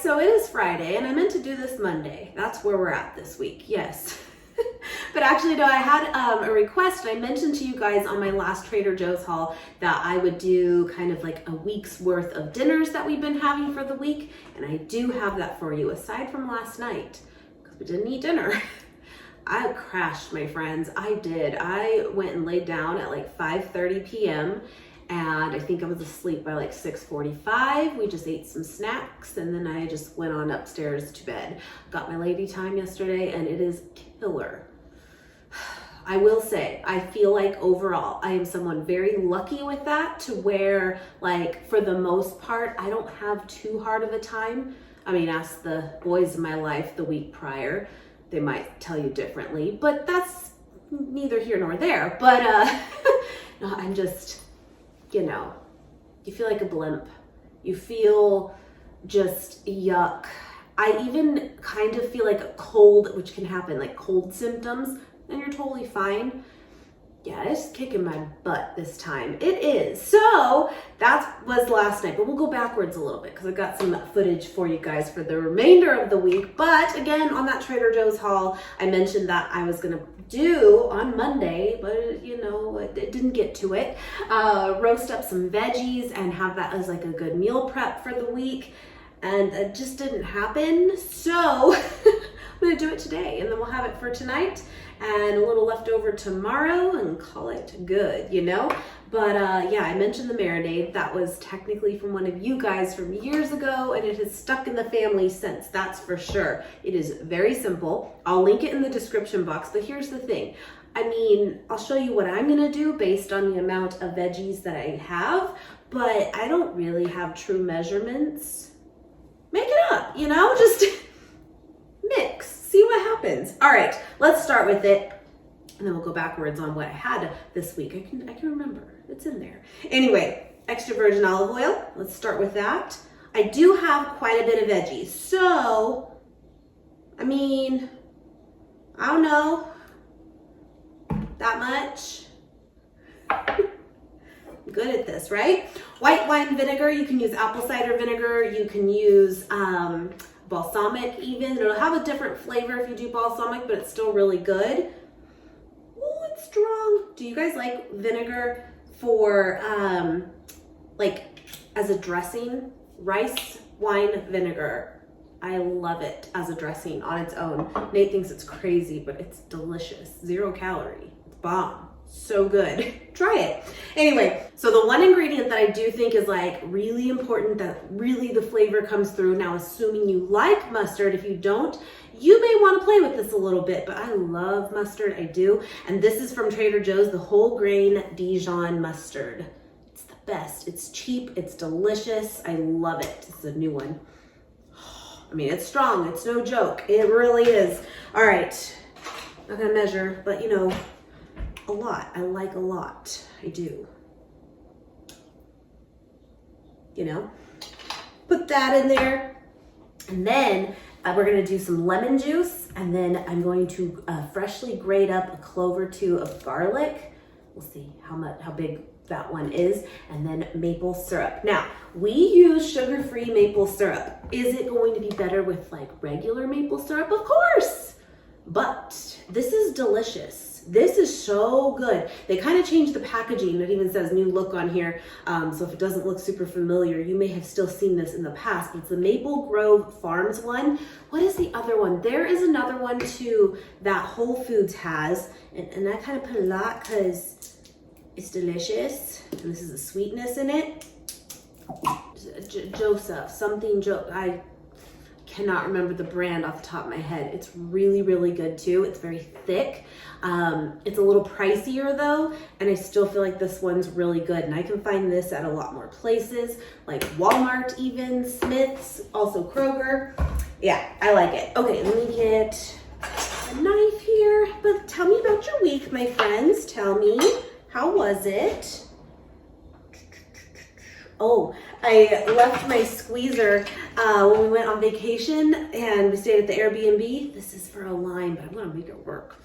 so it is Friday, and I meant to do this Monday. That's where we're at this week, yes. But actually, no, I had a request. I mentioned to you guys on my last Trader Joe's haul that I would do kind of like a week's worth of dinners that we've been having for the week, and I do have that for you, aside from last night, because we didn't eat dinner. I crashed, my friends. I did. I went and laid down at like 5:30 p.m., and I think I was asleep by like 6:45. We just ate some snacks, and then I just went on upstairs to bed. Got my lady time yesterday, and it is killer. I will say, I feel like overall, I am someone very lucky with that, to where, like, for the most part, I don't have too hard of a time. I mean, ask the boys in my life the week prior. They might tell you differently, but that's neither here nor there. But no, I'm just, you know, you feel like a blimp. You feel just yuck. I even kind of feel like a cold, which can happen, like cold symptoms, and you're totally fine. Yeah, it's kicking my butt this time. It is. So that was last night, but we'll go backwards a little bit because I've got some footage for you guys for the remainder of the week. But again, on that Trader Joe's haul, I mentioned that I was gonna do on Monday, but you know, it didn't get to it. Roast up some veggies and have that as like a good meal prep for the week. And it just didn't happen. So I'm gonna do it today, and then we'll have it for tonight and a little left over tomorrow and call it good, you know? But yeah, I mentioned the marinade. That was technically from one of you guys from years ago, and it has stuck in the family since, that's for sure. It is very simple. I'll link it in the description box, but here's the thing. I mean, I'll show you what I'm gonna do based on the amount of veggies that I have, but I don't really have true measurements. Make it up, you know, just mix, see what happens. All right, let's start with it, and then we'll go backwards on what I had this week. I can remember, it's in there. Anyway, extra virgin olive oil, let's start with that. I do have quite a bit of veggies, so, I mean, I don't know, that much. Good at this, right? White wine vinegar, you can use apple cider vinegar, you can use balsamic even. It'll have a different flavor if you do balsamic, but it's still really good. Oh, it's strong. Do you guys like vinegar for like as a dressing? Rice wine vinegar. I love it as a dressing on its own. Nate thinks it's crazy, but it's delicious. 0 calorie. It's bomb. So good. Try it. Anyway, so the one ingredient that I do think is like really important, that really the flavor comes through. Now, assuming you like mustard, if you don't, you may want to play with this a little bit, but I love mustard. I do. And this is from Trader Joe's, the whole grain Dijon mustard. It's the best. It's cheap. It's delicious. I love it. It's a new one. I mean, it's strong. It's no joke. It really is. All right. Not gonna measure, but you know, a lot. I like a lot. I do. You know, put that in there, and then we're gonna do some lemon juice, and then I'm going to freshly grate up a clove or 2 of garlic. We'll see how big that one is, and then maple syrup. Now, we use sugar-free maple syrup. Is it going to be better with like regular maple syrup? Of course, but this is delicious. This is so good. They kind of changed the packaging. It even says new look on here. So if it doesn't look super familiar, you may have still seen this in the past, but it's the Maple Grove Farms one. What is the other one? There is another one too that Whole Foods has. And I kind of put a lot because it's delicious. And this is the sweetness in it. Joseph, I cannot remember the brand off the top of my head. It's really, really good too. It's very thick. It's a little pricier though, and I still feel like this one's really good. And I can find this at a lot more places, like Walmart even, Smith's, also Kroger. Yeah, I like it. Okay, let me get a knife here. But tell me about your week, my friends. Tell me, how was it? Oh, I left my squeezer when we went on vacation and we stayed at the Airbnb. This is for a lime, but I'm gonna make it work.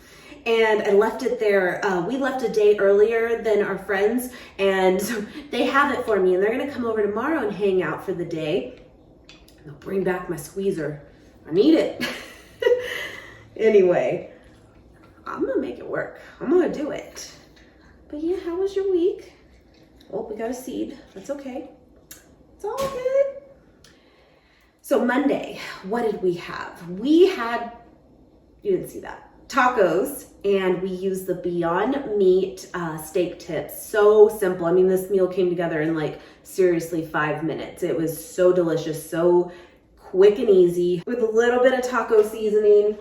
And I left it there. We left a day earlier than our friends, and so they have it for me, and they're gonna come over tomorrow and hang out for the day. I'll bring back my squeezer. I need it. Anyway, I'm gonna make it work. I'm gonna do it. But yeah, how was your week? Oh, we got a seed. That's okay. It's all good. So Monday, what did we have? We had, you didn't see that, tacos, and we used the Beyond Meat steak tips. So simple. I mean, this meal came together in like seriously 5 minutes. It was so delicious, so quick and easy with a little bit of taco seasoning.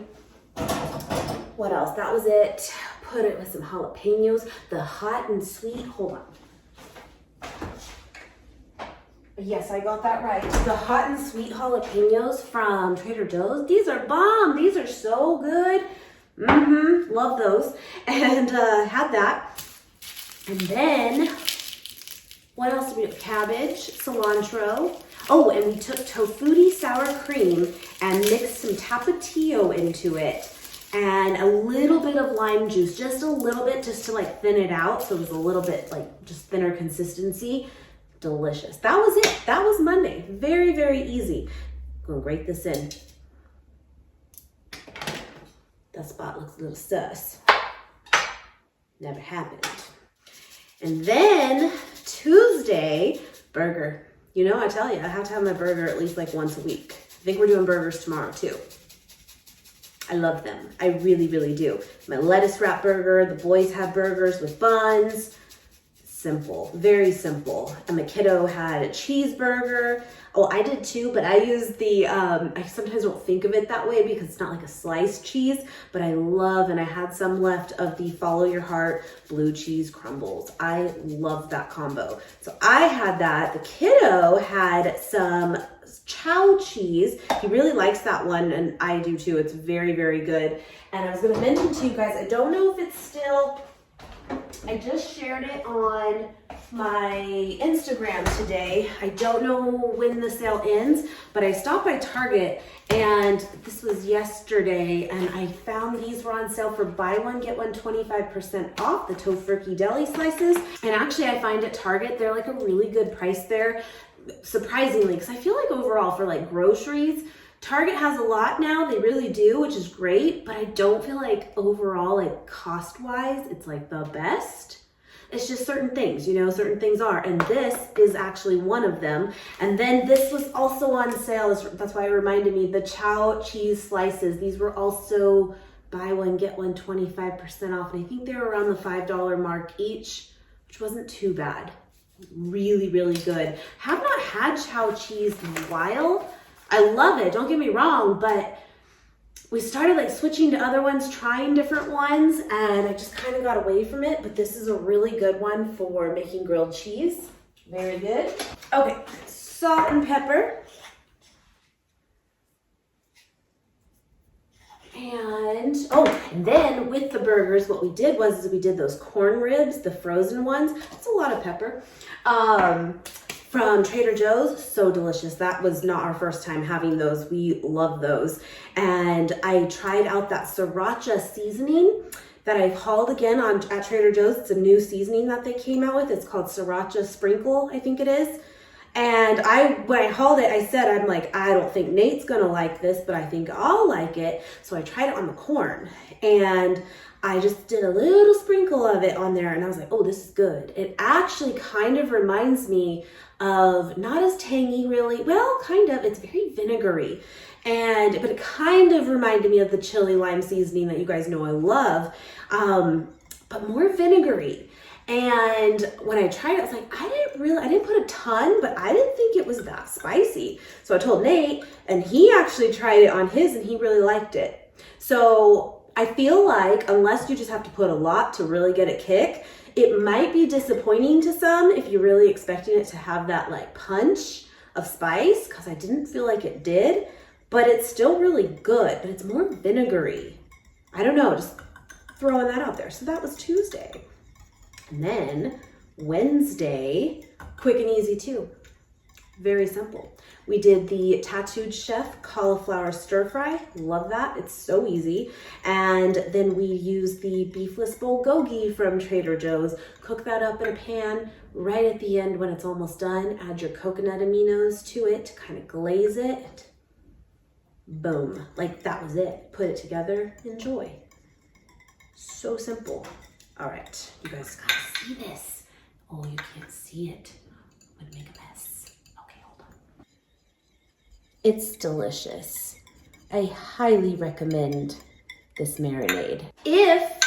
What else? That was it. Put it with some jalapenos, the hot and sweet. Hold on. Yes, I got that right. The hot and sweet jalapenos from Trader Joe's. These are bomb. These are so good. Love those. And had that. And then, what else did we do? Cabbage, cilantro. Oh, and we took tofutti sour cream and mixed some tapatio into it. And a little bit of lime juice, just a little bit, just to like thin it out. So it was a little bit like just thinner consistency. Delicious. That was it. That was Monday. Very, very easy. I'm gonna grate this in. That spot looks a little sus. Never happened. And then Tuesday, burger. You know, I tell you, I have to have my burger at least like once a week. I think we're doing burgers tomorrow too. I love them. I really, really do. My lettuce wrap burger, the boys have burgers with buns. Simple, very simple. And my kiddo had a cheeseburger. Oh, I did too, but I use the, I sometimes don't think of it that way because it's not like a sliced cheese, but I love, and I had some left of the Follow Your Heart blue cheese crumbles. I love that combo. So I had that. The kiddo had some chow cheese. He really likes that one, and I do too. It's very, very good. And I was gonna mention to you guys, I don't know if it's still, I just shared it on my Instagram today. I don't know when the sale ends, but I stopped by Target, and this was yesterday, and I found these were on sale for buy one, get one 25% off, the Tofurkey deli slices. And actually I find at Target, they're like a really good price there, surprisingly, because I feel like overall for like groceries, Target has a lot now, they really do, which is great, but I don't feel like overall, like cost-wise, it's like the best. It's just certain things, you know, certain things are, and this is actually one of them. And then this was also on sale, that's why it reminded me, the chow cheese slices. These were also buy one, get one 25% off, and I think they were around the $5 mark each, which wasn't too bad. Really, really good. Have not had chow cheese in a while. I love it, don't get me wrong, but we started like switching to other ones, trying different ones, and I just kind of got away from it, but this is a really good one for making grilled cheese. Very good. Okay, salt and pepper. And, oh, and then with the burgers, what we did was we did those corn ribs, the frozen ones. That's a lot of pepper. From Trader Joe's, so delicious. That was not our first time having those. We love those. And I tried out that sriracha seasoning that I've hauled again at Trader Joe's. It's a new seasoning that they came out with. It's called Sriracha Sprinkle, I think it is. And when I hauled it, I said, I'm like, I don't think Nate's gonna like this, but I think I'll like it. So I tried it on the corn, and I just did a little sprinkle of it on there, and I was like, oh, this is good. It actually kind of reminds me of, not as tangy really, well, kind of, it's very vinegary. But it kind of reminded me of the chili lime seasoning that you guys know I love, but more vinegary. And when I tried it, I was like, I didn't put a ton, but I didn't think it was that spicy. So I told Nate, and he actually tried it on his, and he really liked it. So I feel like unless you just have to put a lot to really get a kick, it might be disappointing to some if you're really expecting it to have that like punch of spice, because I didn't feel like it did, but it's still really good, but it's more vinegary. I don't know, just throwing that out there. So that was Tuesday. And then Wednesday, quick and easy too. Very simple. We did the Tattooed Chef cauliflower stir fry. Love that. It's so easy. And then we used the beefless bulgogi from Trader Joe's. Cook that up in a pan. Right at the end when it's almost done, add your coconut aminos to it, kind of glaze it. Boom. Like that was it. Put it together. Enjoy. So simple. All right. You guys gotta see this. Oh, you can't see it. I'm gonna make a mess. Okay, hold on. It's delicious. I highly recommend this marinade. If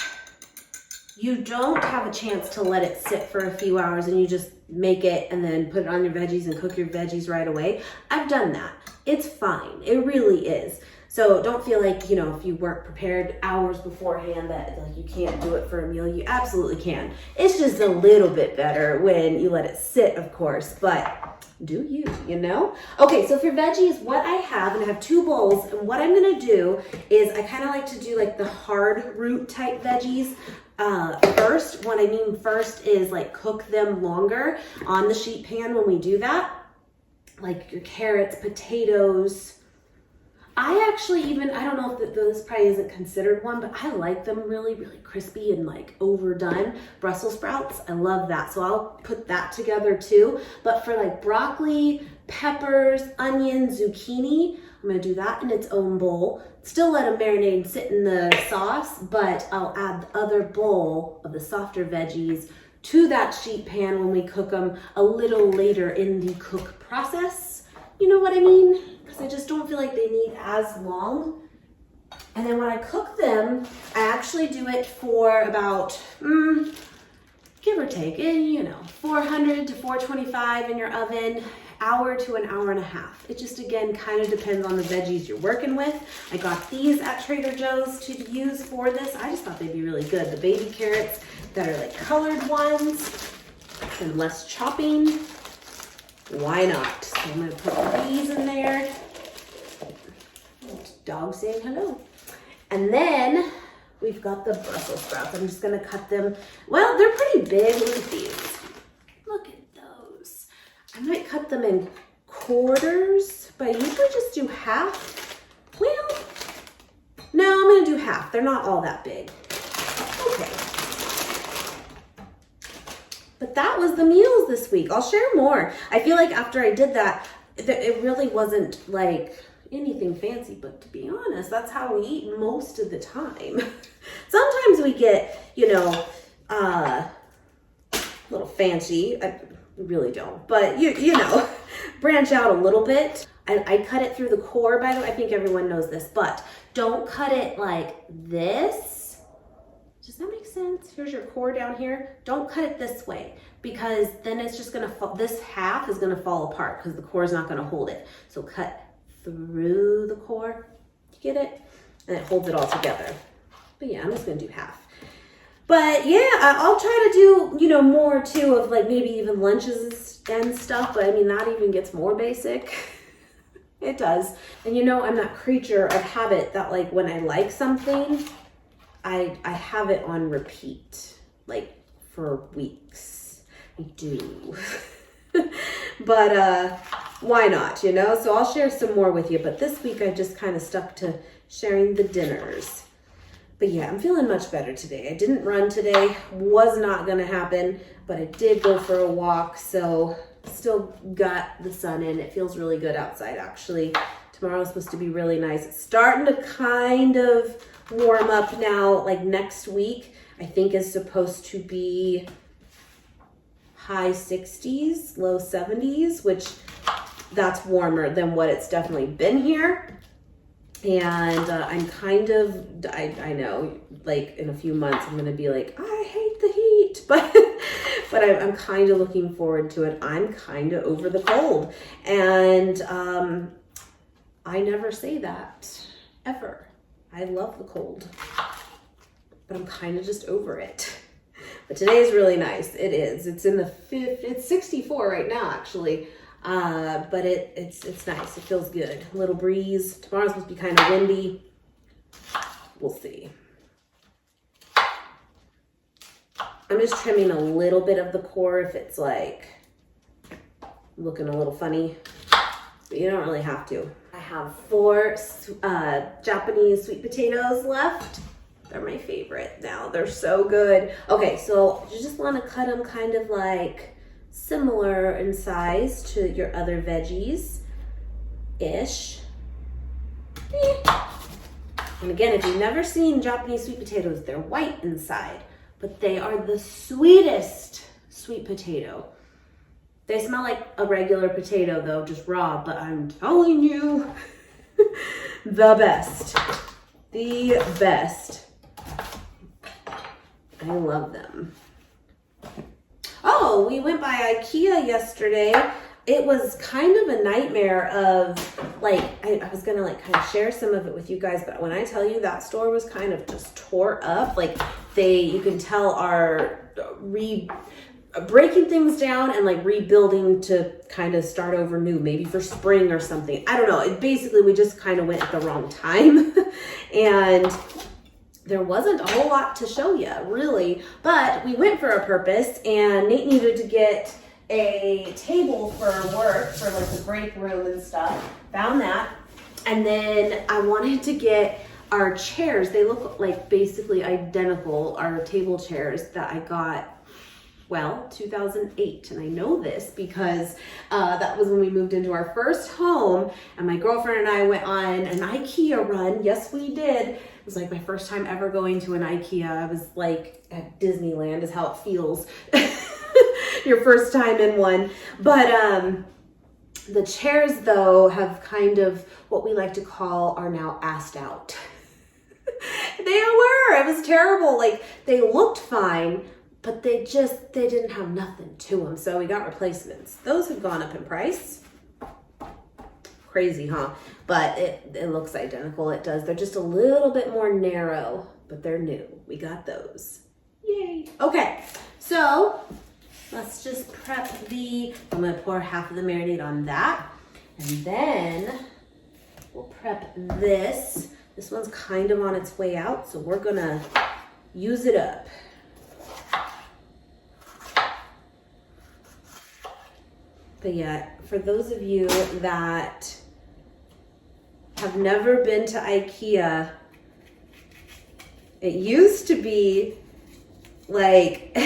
you don't have a chance to let it sit for a few hours and you just make it and then put it on your veggies and cook your veggies right away, I've done that. It's fine. It really is. So don't feel like, you know, if you weren't prepared hours beforehand that like you can't do it for a meal. You absolutely can. It's just a little bit better when you let it sit, of course, but do you, you know? Okay, so for veggies, what I have, and I have 2 bowls, and what I'm gonna do is I kind of like to do like the hard root type veggies first. What I mean first is like cook them longer on the sheet pan when we do that. Like your carrots, potatoes. I actually even, I don't know if this probably isn't considered one, but I like them really, really crispy and like overdone. Brussels sprouts, I love that. So I'll put that together too. But for like broccoli, peppers, onion, zucchini, I'm gonna do that in its own bowl. Still let them marinate and sit in the sauce, but I'll add the other bowl of the softer veggies to that sheet pan when we cook them a little later in the cook process. You know what I mean? Because I just don't feel like they need as long. And then when I cook them, I actually do it for about, give or take, you know, 400 to 425 in your oven, hour to an hour and a half. It just, again, kind of depends on the veggies you're working with. I got these at Trader Joe's to use for this. I just thought they'd be really good. The baby carrots that are like colored ones and less chopping. Why not? So I'm gonna put these in there. Dog saying hello. And then we've got the Brussels sprouts. I'm just gonna cut them. Well, they're pretty big. Look at these. Look at those. I might cut them in quarters, but I usually just do half. Well, no, I'm gonna do half. They're not all that big. Okay. But that was the meals this week. I'll share more. I feel like after I did that, it really wasn't like anything fancy, but to be honest, that's how we eat most of the time. Sometimes we get, you know, a little fancy. I really don't, but you know, branch out a little bit. I cut it through the core, by the way. I think everyone knows this, but don't cut it like this. Does that make sense? Here's your core down here. Don't cut it this way because then it's just gonna fall, this half is gonna fall apart because the core is not gonna hold it. So cut through the core, you get it? And it holds it all together. But yeah, I'm just gonna do half. But yeah, I'll try to do, you know, more too of like maybe even lunches and stuff, but I mean, that even gets more basic. It does. And you know, I'm that creature of habit that like when I like something, I have it on repeat, like for weeks. I do. But why not, you know? So I'll share some more with you. But this week I just kind of stuck to sharing the dinners. But yeah, I'm feeling much better today. I didn't run today, was not gonna happen, but I did go for a walk. So still got the sun in. It feels really good outside actually. Tomorrow's supposed to be really nice. It's starting to kind of warm up now. Like next week, I think is supposed to be high 60s, low 70s, which that's warmer than what it's definitely been here. And I'm kind of, I know, like in a few months, I'm gonna be like, I hate the heat, but I'm kind of looking forward to it. I'm kind of over the cold. And I never say that, ever. I love the cold, but I'm kind of just over it. But today is really nice. It is. It's in the it's 64 right now, actually. But it's nice. It feels good. A little breeze. Tomorrow's supposed to be kind of windy. We'll see. I'm just trimming a little bit of the core if it's like looking a little funny, but you don't really have to. I have 4 Japanese sweet potatoes left. They're my favorite now. They're so good. Okay, so you just want to cut them kind of like similar in size to your other veggies-ish. And again, if you've never seen Japanese sweet potatoes, they're white inside, but they are the sweetest sweet potato. They smell like a regular potato though, just raw, but I'm telling you, the best. The best. I love them. Oh, we went by IKEA yesterday. It was kind of a nightmare of like, I was gonna like kind of share some of it with you guys, but when I tell you that store was kind of just tore up, like you can tell are breaking things down and like rebuilding to kind of start over new, maybe for spring or something. I don't know. Basically, we just kind of went at the wrong time and there wasn't a whole lot to show you really, but we went for a purpose and Nate needed to get a table for work for like the break room and stuff. Found that. And then I wanted to get our chairs. They look like basically identical, our table chairs that I got, well, 2008. And I know this because that was when we moved into our first home and my girlfriend and I went on an IKEA run. Yes, we did. It was like my first time ever going to an IKEA. I was like at Disneyland is how it feels. Your first time in one. But the chairs though have kind of what we like to call are now assed out. They were, it was terrible. Like they looked fine, but they didn't have nothing to them. So we got replacements. Those have gone up in price. Crazy, huh? But it looks identical. It does. They're just a little bit more narrow, but they're new. We got those. Yay. Okay, so let's just prep I'm gonna pour half of the marinade on that. And then we'll prep this. This one's kind of on its way out, so we're gonna use it up. But yeah, for those of you that have never been to IKEA, it used to be like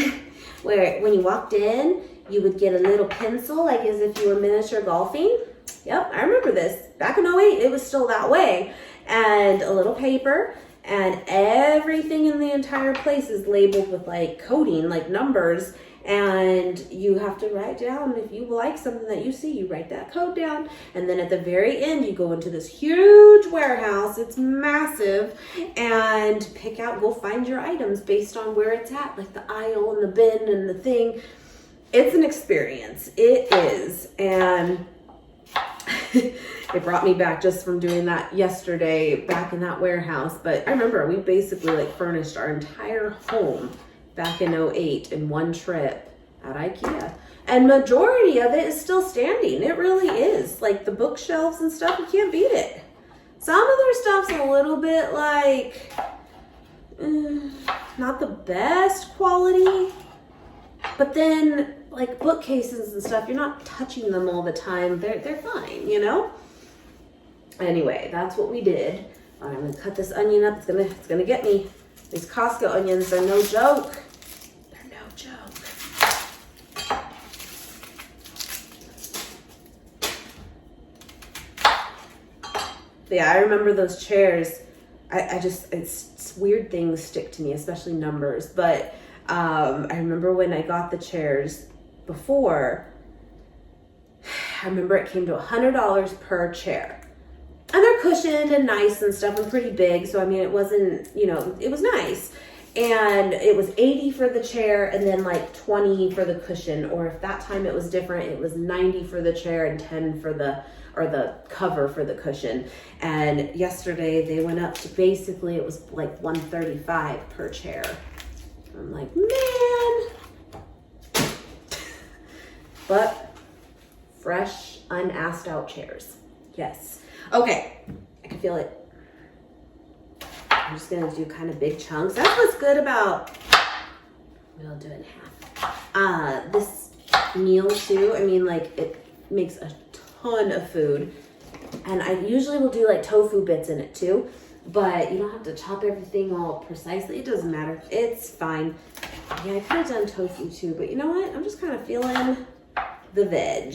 where when you walked in, you would get a little pencil, like as if you were miniature golfing. Yep, I remember this. Back in 08, it was still that way. And a little paper, and everything in the entire place is labeled with like coding, like numbers, and you have to write down, if you like something that you see, you write that code down, and then at the very end, you go into this huge warehouse, it's massive, and go find your items based on where it's at, like the aisle and the bin and the thing. It's an experience, it is, and it brought me back just from doing that yesterday back in that warehouse. But I remember we basically like furnished our entire home back in 08 in one trip at IKEA. And majority of it is still standing. It really is. Like the bookshelves and stuff, you can't beat it. Some of their stuff's a little bit like, not the best quality. But then like bookcases and stuff, you're not touching them all the time. They're fine, you know? Anyway, that's what we did. I'm gonna cut this onion up. It's gonna get me. These Costco onions, they're no joke. They're no joke. But yeah, I remember those chairs. It's weird things stick to me, especially numbers. But I remember when I got the chairs before, I remember it came to $100 per chair. And they're cushioned and nice and stuff and pretty big. So, I mean, it wasn't, it was nice. And it was $80 for the chair and then like $20 for the cushion. Or if that time it was different, it was $90 for the chair and $10 for the cover for the cushion. And yesterday they went up to basically, it was like $135 per chair. I'm like, man. But fresh, unasked out chairs. Yes. Okay, I can feel it. I'm just gonna do kind of big chunks. That's what's good about, we'll do it in half. This meal too, I mean like makes a ton of food. And I usually will do like tofu bits in it too, but you don't have to chop everything all precisely. It doesn't matter. It's fine. Yeah, I could have done tofu too, but you know what? I'm just kind of feeling the veg.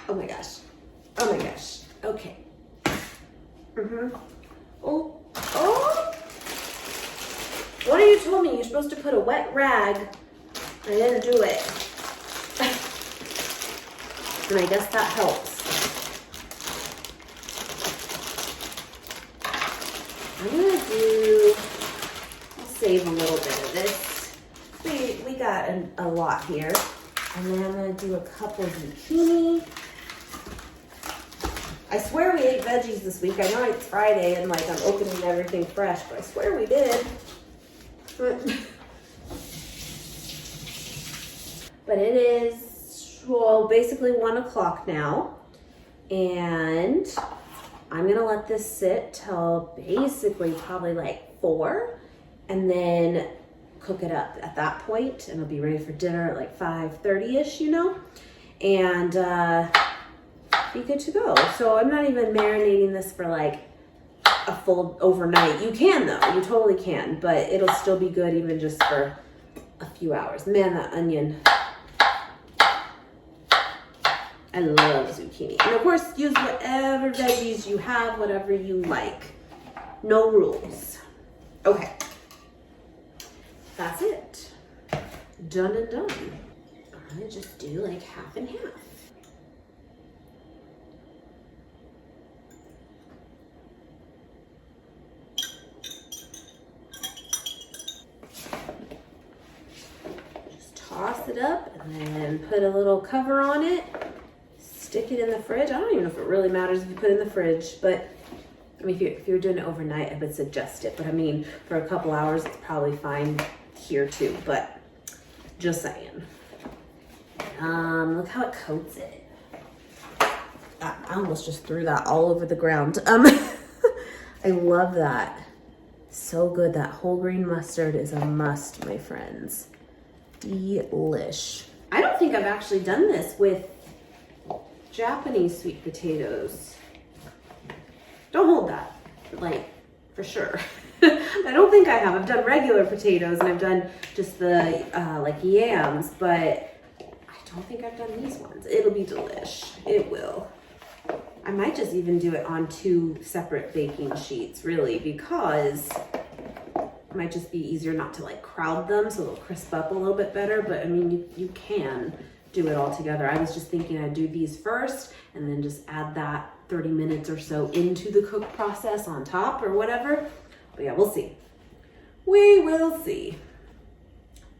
Oh my gosh. Oh my gosh. Okay. Oh. What are you told me? You're supposed to put a wet rag. I didn't do it. And I guess that helps. I'll save a little bit of this. We got a lot here. And then I'm gonna do a couple zucchini. I swear we ate veggies this week. I know it's Friday and like I'm opening everything fresh, but I swear we did. But it is, well, basically 1 o'clock now. And I'm gonna let this sit till basically probably like 4 and then cook it up at that point, and it'll be ready for dinner at like 5:30ish, you know, and be good to go. So I'm not even marinating this for like a full overnight. You can though, you totally can, but it'll still be good even just for a few hours. Man, that onion. I love zucchini. And of course, use whatever veggies you have, whatever you like. No rules. Okay. That's it. Done and done. I'm gonna just do like half and half. Just toss it up and then put a little cover on it. Stick it in the fridge. I don't even know if it really matters if you put it in the fridge, but I mean, if you're doing it overnight, I would suggest it. But I mean, for a couple hours, it's probably fine here too, but just saying. Look how it coats it. I almost just threw that all over the ground. I love that. So good. That whole grain mustard is a must, my friends. Delish. I don't think I've actually done this with Japanese sweet potatoes. Don't hold that, like, for sure. I don't think I have. I've done regular potatoes and I've done just the like yams, but I don't think I've done these ones. It'll be delish. It will. I might just even do it on 2 separate baking sheets, really, because it might just be easier not to like crowd them so they'll crisp up a little bit better. But I mean, you can do it all together. I was just thinking I'd do these first and then just add that 30 minutes or so into the cook process on top or whatever. But yeah, we'll see. We will see.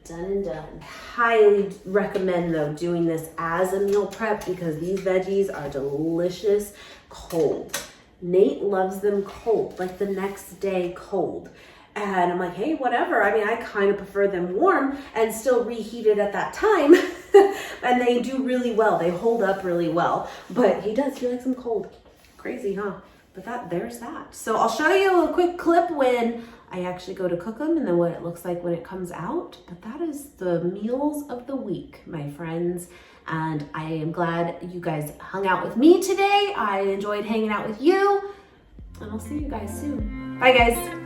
Done and done. Highly recommend though doing this as a meal prep because these veggies are delicious cold. Nate loves them cold, like the next day cold. And I'm like, hey, whatever. I mean, I kind of prefer them warm and still reheated at that time. And they do really well. They hold up really well. But he likes them cold. Crazy, huh? But there's that. So I'll show you a quick clip when I actually go to cook them and then what it looks like when it comes out. But that is the meals of the week, my friends. And I am glad you guys hung out with me today. I enjoyed hanging out with you. And I'll see you guys soon. Bye, guys.